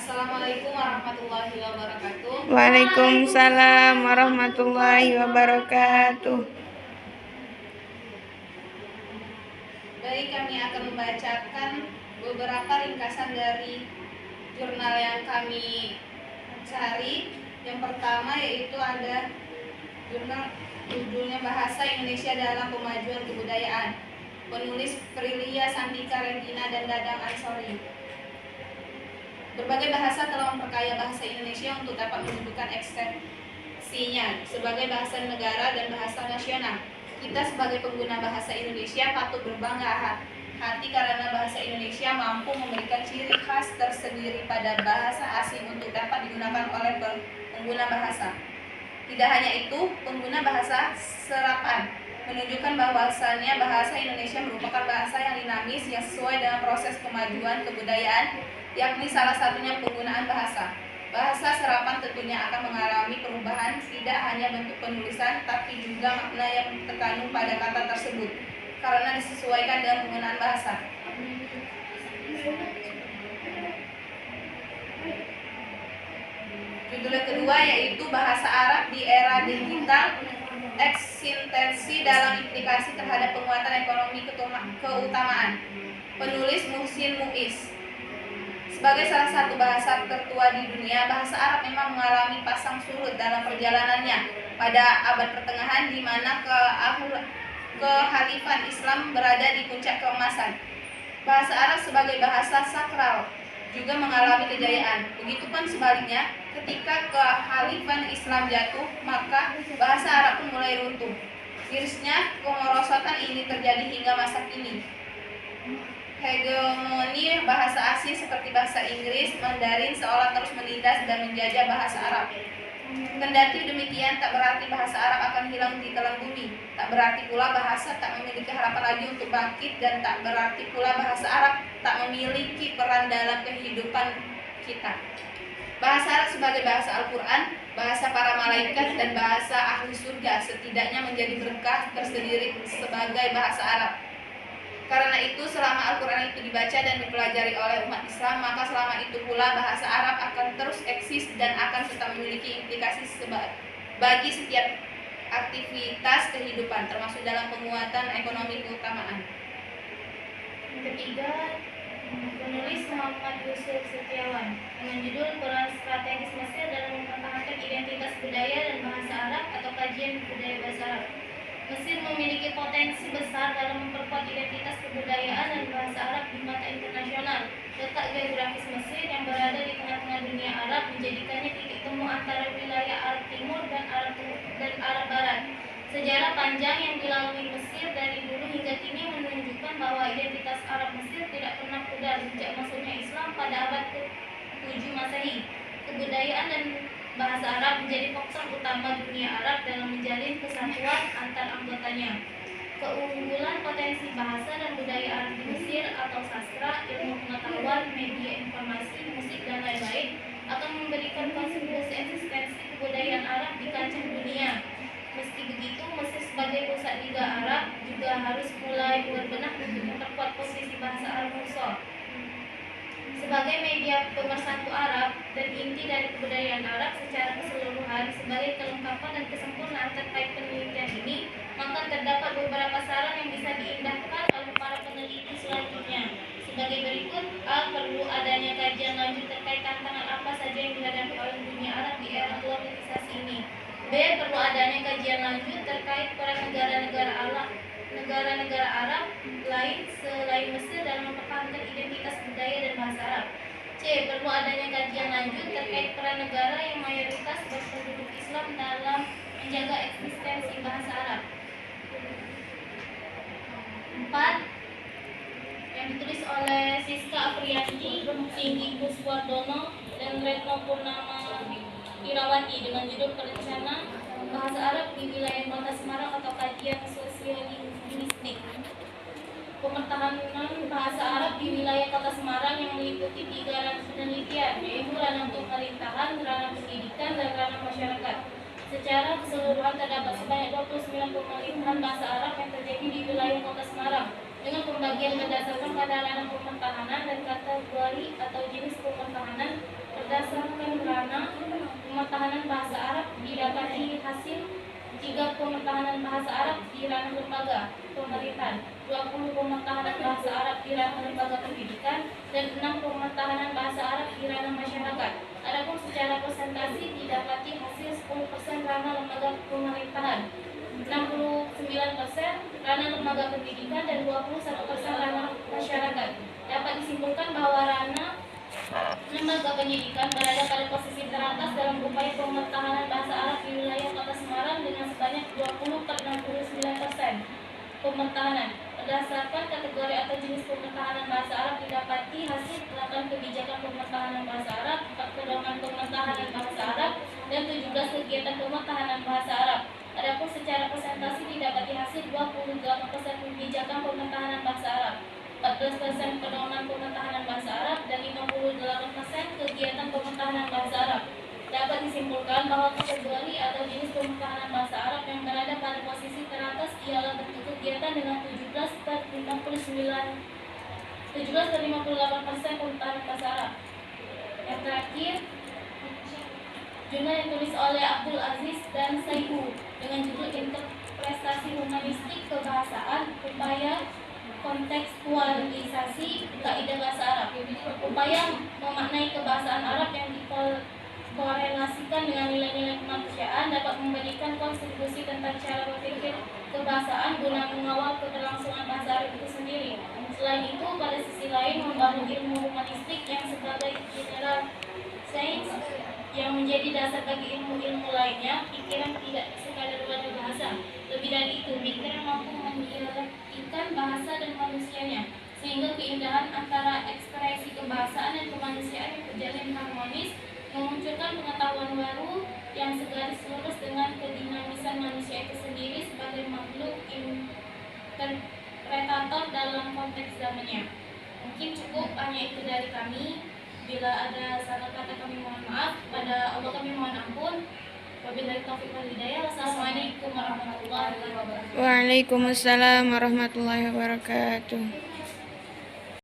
Assalamualaikum warahmatullahi wabarakatuh. Waalaikumsalam warahmatullahi wabarakatuh. Baik, kami akan membacakan beberapa ringkasan dari jurnal yang kami cari. Yang pertama yaitu ada jurnal judulnya Bahasa Indonesia dalam Pemajuan Kebudayaan. Penulis Prilia Sandika Regina dan Dadang Ansori. Berbagai bahasa telah memperkaya bahasa Indonesia untuk dapat menunjukkan ekstensinya sebagai bahasa negara dan bahasa nasional. Kita sebagai pengguna bahasa Indonesia patut berbangga hati karena bahasa Indonesia mampu memberikan ciri khas tersendiri pada bahasa asing untuk dapat digunakan oleh pengguna bahasa. Tidak hanya itu, pengguna bahasa serapan menunjukkan bahwasannya bahasa Indonesia merupakan bahasa yang dinamis yang sesuai dengan proses kemajuan kebudayaan, yakni salah satunya penggunaan bahasa. Bahasa serapan tentunya akan mengalami perubahan tidak hanya bentuk penulisan, tapi juga makna yang terkandung pada kata tersebut, karena disesuaikan dengan penggunaan bahasa. Judul kedua yaitu Bahasa Arab di Era Digital, Eksistensi dalam Implikasi terhadap Penguatan Ekonomi Keutamaan. Penulis Muhsin Muiz. Sebagai salah satu bahasa tertua di dunia, bahasa Arab memang mengalami pasang surut dalam perjalanannya pada abad pertengahan, di mana kehalifan Islam berada di puncak keemasan. Bahasa Arab sebagai bahasa sakral juga mengalami kejayaan. Begitupun sebaliknya, ketika kehalifan Islam jatuh, maka bahasa Arab pun mulai runtuh. Mirisnya, kemerosotan ini terjadi hingga masa kini. Hegemoni bahasa asing seperti bahasa Inggris, Mandarin seolah terus menindas dan menjajah bahasa Arab. Kendati demikian, tak berarti bahasa Arab akan hilang di telan bumi. Tak berarti pula bahasa tak memiliki harapan lagi untuk bangkit, dan tak berarti pula bahasa Arab tak memiliki peran dalam kehidupan kita. Bahasa Arab sebagai bahasa Al-Quran, bahasa para malaikat, dan bahasa ahli surga setidaknya menjadi berkah tersendiri sebagai bahasa Arab. Karena itu, selama Al-Quran itu dibaca dan dipelajari oleh umat Islam, maka selama itu pula bahasa Arab akan terus eksis dan akan tetap memiliki implikasi bagi setiap aktivitas kehidupan, termasuk dalam penguatan ekonomi keutamaan. Ketiga, penulis Muhammad Yusuf Setiawan dengan judul Peran Strategis Mesir dalam Mempertahankan Identitas Budaya dan Bahasa Arab atau Kajian Budaya Bahasa Arab. Mesir memiliki potensi besar dalam memperkuat identitas kebudayaan dan bahasa Arab di mata internasional. Letak geografis Mesir yang berada di tengah-tengah dunia Arab menjadikannya titik temu antara wilayah Arab Timur dan Arab Barat. Sejarah panjang yang dilalui Mesir dari dulu hingga kini menunjukkan bahwa identitas Arab Mesir tidak pernah pudar sejak masuknya Islam pada abad ke-7 Masehi. Kebudayaan dan bahasa Arab menjadi faktor utama dunia Arab dalam menjalin kesatuan antar anggotanya. Keunggulan potensi bahasa dan budaya Arab di Mesir atau sastra, ilmu pengetahuan, media informasi, musik, dan lain-lain akan memberikan kontribusi eksistensi kebudayaan Arab di kancah dunia. Meski begitu, Mesir sebagai pusat Liga Arab juga harus mulai berbenah untuk memperkuat posisi bahasa Arab Musa sebagai media pemersatu Arab dan inti dari kebudayaan Arab secara keseluruhan. Sebagai kelengkapan dan kesempurnaan terkait penelitian ini, maka terdapat beberapa saran yang bisa diindahkan oleh para peneliti selanjutnya. Sebagai berikut: A. Perlu adanya kajian lanjut terkait tantangan apa saja yang dihadapi oleh dunia Arab di era globalisasi ini. B. Perlu adanya kajian lanjut terkait peran negara-negara Arab lain selain Mesir dalam mempertahankan identitas budaya dan bahasa Arab. C. Perlu adanya kajian lanjut terkait peran negara yang mayoritas berpenduduk Islam dalam menjaga eksistensi bahasa Arab. 4. Yang ditulis oleh Siska Apriyanti, Singgi Kuswardono, dan Retno Purnama Irawati dengan judul Perencana Bahasa Arab di Wilayah Kota Semarang atau Kajian Sosiolinguistik. Pemertahanan bahasa Arab di wilayah Kota Semarang yang meliputi 3 ranah penelitian, yaitu ranah pemerintahan, ranah pendidikan, dan ranah masyarakat. Secara keseluruhan terdapat sebanyak 29 pemerintahan bahasa Arab yang terjadi di wilayah Kota Semarang dengan pembagian berdasarkan pada ranah pemerintahan dan kategori atau jenis pemerintahan pementahanan bahasa Arab di ranah lembaga pemerintahan, 20 pementahanan bahasa Arab di ranah lembaga pendidikan, dan 6 pementahanan bahasa Arab di ranah masyarakat. Adapun secara persentase didapati hasil 10% ranah lembaga pemerintahan, 69% ranah lembaga pendidikan, dan 21% ranah masyarakat. Dapat disimpulkan bahwa ranah lembaga pendidikan berada pada posisi teratas dalam upaya pementahanan bahasa Arab di wilayah Kota Semarang dengan sebanyak 20,69% pementahanan. Berdasarkan kategori atau jenis pementahanan bahasa Arab didapati hasil 8 kebijakan pementahanan bahasa Arab, 4 pedoman pementahanan bahasa Arab, dan 17 kegiatan pementahanan bahasa Arab. Adapun secara persentase didapati hasil 28% kebijakan pementahanan bahasa Arab, 14% pedoman pementahanan bahasa Arab, dan 58% kegiatan pementahanan bahasa Arab. Dapat disimpulkan bahwa kategori atau jenis pementahanan bahasa Arab yang berada pada posisi teratas ialah bentuk kegiatan dengan 17,58% pementahanan bahasa Arab. Yang terakhir, jurnal yang ditulis oleh Abdul Aziz dan Saihu dengan judul Interpretasi Humanistik Kebahasaan, Upaya Kontekstualisasi Kaidah Bahasa Arab. Upaya memaknai kebahasaan Arab yang dikorelasikan dengan nilai-nilai kemanusiaan dapat memberikan kontribusi tentang cara berpikir kebahasaan guna mengawal keberlangsungan bahasa Arab itu sendiri. Selain itu, pada sisi lain membangun ilmu humanistik yang sebagai general science yang menjadi dasar bagi ilmu-ilmu lainnya. Pikiran tidak sekadar pada bahasa. Lebih dari itu, pikiran mampu mendialektikan bahasa dan manusianya, sehingga keindahan antara ekspresi kebahasaan dan kemanusiaan yang terjalin harmonis memunculkan pengetahuan baru yang segaris lurus dengan kedinamisan manusia itu sendiri sebagai makhluk interpretator dalam konteks zamannya. Mungkin cukup hanya itu dari kami. Bila ada salah kata kami mohon maaf, pada Allah kami mohon ampun. Wabillahi taufiq wal hidayah. Wassalamualaikum warahmatullahi wabarakatuh. Waalaikumsalam warahmatullahi wabarakatuh.